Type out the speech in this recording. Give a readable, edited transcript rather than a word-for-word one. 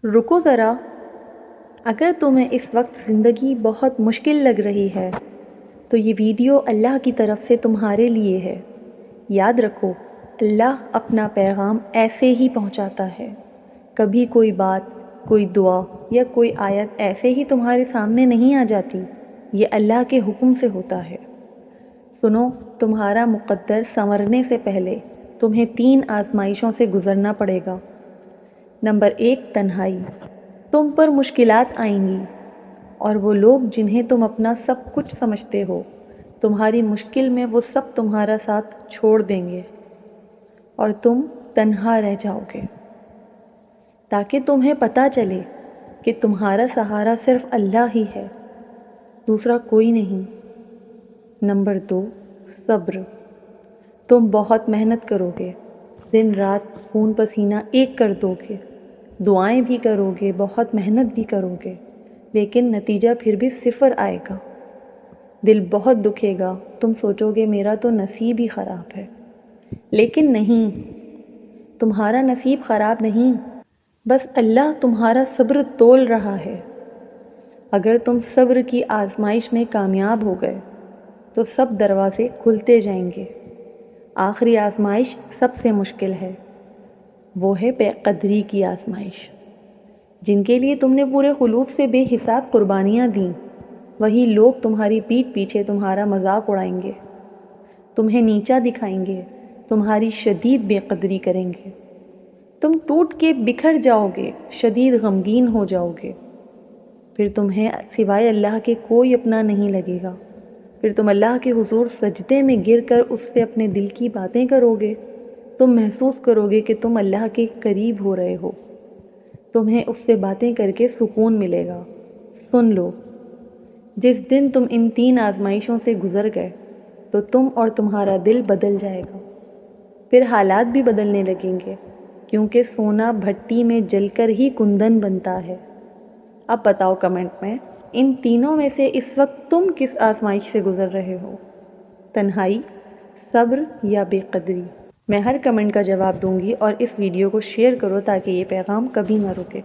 رکو ذرا، اگر تمہیں اس وقت زندگی بہت مشکل لگ رہی ہے تو یہ ویڈیو اللہ کی طرف سے تمہارے لیے ہے۔ یاد رکھو، اللہ اپنا پیغام ایسے ہی پہنچاتا ہے۔ کبھی کوئی بات، کوئی دعا یا کوئی آیت ایسے ہی تمہارے سامنے نہیں آ جاتی، یہ اللہ کے حکم سے ہوتا ہے۔ سنو، تمہارا مقدر سنورنے سے پہلے تمہیں 3 آزمائشوں سے گزرنا پڑے گا۔ نمبر 1، تنہائی۔ تم پر مشکلات آئیں گی اور وہ لوگ جنہیں تم اپنا سب کچھ سمجھتے ہو، تمہاری مشکل میں وہ سب تمہارا ساتھ چھوڑ دیں گے اور تم تنہا رہ جاؤ گے، تاکہ تمہیں پتہ چلے کہ تمہارا سہارا صرف اللہ ہی ہے، دوسرا کوئی نہیں۔ نمبر 2، صبر۔ تم بہت محنت کرو گے، دن رات خون پسینہ ایک کر دو گے، دعائیں بھی کرو گے، بہت محنت بھی کرو گے، لیکن نتیجہ پھر بھی 0 آئے گا۔ دل بہت دکھے گا، تم سوچو گے میرا تو نصیب ہی خراب ہے، لیکن نہیں، تمہارا نصیب خراب نہیں، بس اللہ تمہارا صبر تول رہا ہے۔ اگر تم صبر کی آزمائش میں کامیاب ہو گئے تو سب دروازے کھلتے جائیں گے۔ آخری آزمائش سب سے مشکل ہے، وہ ہے بے قدری کی آزمائش۔ جن کے لیے تم نے پورے خلوص سے بے حساب قربانیاں دیں، وہی لوگ تمہاری پیٹھ پیچھے تمہارا مذاق اڑائیں گے، تمہیں نیچا دکھائیں گے، تمہاری شدید بے قدری کریں گے۔ تم ٹوٹ کے بکھر جاؤ گے، شدید غمگین ہو جاؤ گے، پھر تمہیں سوائے اللہ کے کوئی اپنا نہیں لگے گا۔ پھر تم اللہ کے حضور سجدے میں گر کر اس سے اپنے دل کی باتیں کرو گے۔ تم محسوس کرو گے کہ تم اللہ کے قریب ہو رہے ہو، تمہیں اس سے باتیں کر کے سکون ملے گا۔ سن لو، جس دن تم ان 3 آزمائشوں سے گزر گئے تو تم اور تمہارا دل بدل جائے گا، پھر حالات بھی بدلنے لگیں گے، کیونکہ سونا بھٹی میں جل کر ہی کندن بنتا ہے۔ اب بتاؤ کمنٹ میں، ان تینوں میں سے اس وقت تم کس آزمائش سے گزر رہے ہو؟ تنہائی، صبر یا بے قدری؟ میں ہر کمنٹ کا جواب دوں گی، اور اس ویڈیو کو شیئر کرو تاکہ یہ پیغام کبھی نہ رکے۔